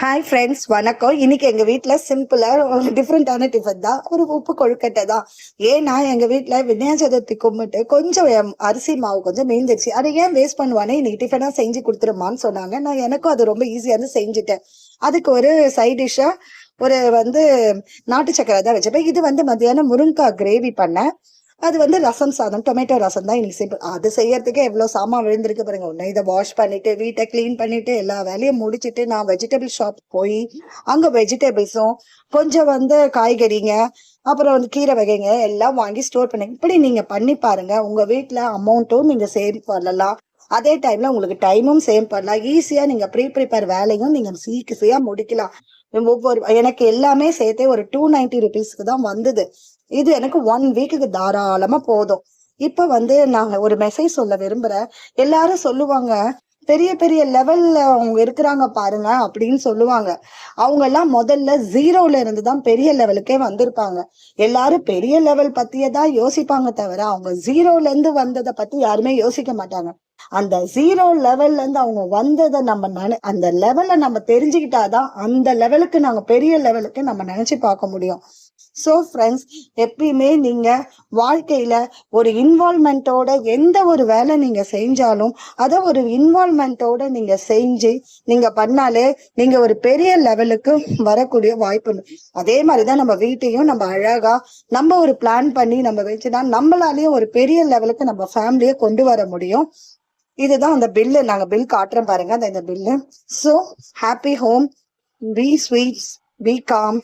Hi friends, வணக்கம். இன்னைக்கு எங்க வீட்ல சிம்பிளா ஒரு டிஃப்ரெண்டான டிஃபன் தான். ஒரு உப்பு கொழுக்கட்டை தான். ஏன்னா எங்க வீட்ல விநாயகர் சதுர்த்தி கும்பிட்டு கொஞ்சம் அரிசி மாவு கொஞ்சம் மீந்துருச்சு. அதை ஏன் வேஸ்ட் பண்ணுவானே, இன்னைக்கு டிஃபனா செஞ்சு கொடுத்துருமான்னு சொன்னாங்க. நான் எனக்கும் அது ரொம்ப ஈஸியா இருந்து செஞ்சுட்டேன். அதுக்கு ஒரு சைட் டிஷ்ஷா நாட்டு சக்கரை தான் வச்சுப்பேன். இது மத்தியானம் முருங்கைக்காய் கிரேவி பண்ணேன். அது ரசம் சாதம், டொமேட்டோ ரசம் தான் இன்னைக்கு சிம்பிள். அது செய்யறதுக்கே எவ்வளவு சாமான் விழுந்திருக்கு பாருங்க. ஒண்ணு இதை வாஷ் பண்ணிட்டு, வீட்டை கிளீன் பண்ணிட்டு, எல்லா வேலையும் முடிச்சிட்டு, நான் வெஜிடபிள் ஷாப் போய் அங்க வெஜிடபிள்ஸும் கொஞ்சம் காய்கறிங்க, அப்புறம் கீரை வகைங்க எல்லாம் வாங்கி ஸ்டோர் பண்ணி இப்படி நீங்க பண்ணி பாருங்க. உங்க வீட்டுல அமௌண்ட்டும் நீங்க சேவ் பண்ணலாம். அதே டைம்ல உங்களுக்கு டைமும் சேவ் பண்ணலாம். ஈஸியா நீங்க ப்ரிப்பேர் வேலையும் நீங்க சீக்கிரம் முடிக்கலாம். எனக்கு எல்லாமே சேர்த்தே ஒரு 290 ருபீஸ்க்கு தான் வந்தது. இது எனக்கு 1 வீக்குக்கு தாராளமா போதும். இப்ப நான் ஒரு மெசேஜ் சொல்ல விரும்புறேன். எல்லாரும் சொல்லுவாங்க, பெரிய பெரிய லெவல்ல அவங்க இருக்கிறாங்க பாருங்க அப்படின்னு சொல்லுவாங்க. அவங்க எல்லாம் முதல்ல 0ல இருந்து தான் பெரிய லெவலுக்கே வந்திருப்பாங்க. எல்லாரும் பெரிய லெவல் பத்தியே தான் யோசிப்பாங்க தவிர அவங்க 0ல இருந்து வந்ததை பத்தி யாருமே யோசிக்க மாட்டாங்க. அந்த 0 லெவல்ல இருந்து அவங்க வந்ததை அந்த லெவலை நம்ம தெரிஞ்சுக்கிட்டாதான் அந்த லெவலுக்கு நாங்க பெரிய லெவலுக்கு நம்ம நினைச்சு பார்க்க முடியும். ஸோ ஃப்ரெண்ட்ஸ், எப்பயுமே நீங்க வாழ்க்கையில ஒரு இன்வால்மெண்டோட எந்த ஒரு வேலை நீங்க செஞ்சாலும் அதை ஒரு இன்வால்மெண்டோட நீங்க செஞ்சு நீங்க பண்ணாலே நீங்க ஒரு பெரிய லெவலுக்கு வரக்கூடிய வாய்ப்பு. அதே மாதிரிதான் நம்ம வீட்டையும் நம்ம அழகா நம்ம ஒரு பிளான் பண்ணி நம்ம வச்சுனா நம்மளாலேயும் ஒரு பெரிய லெவலுக்கு நம்ம ஃபேமிலியை கொண்டு வர முடியும். இதுதான் அந்த பில்லு. நாங்க பில் காட்டுறோம் பாருங்க, இந்த bill. So happy home, be sweets, be com.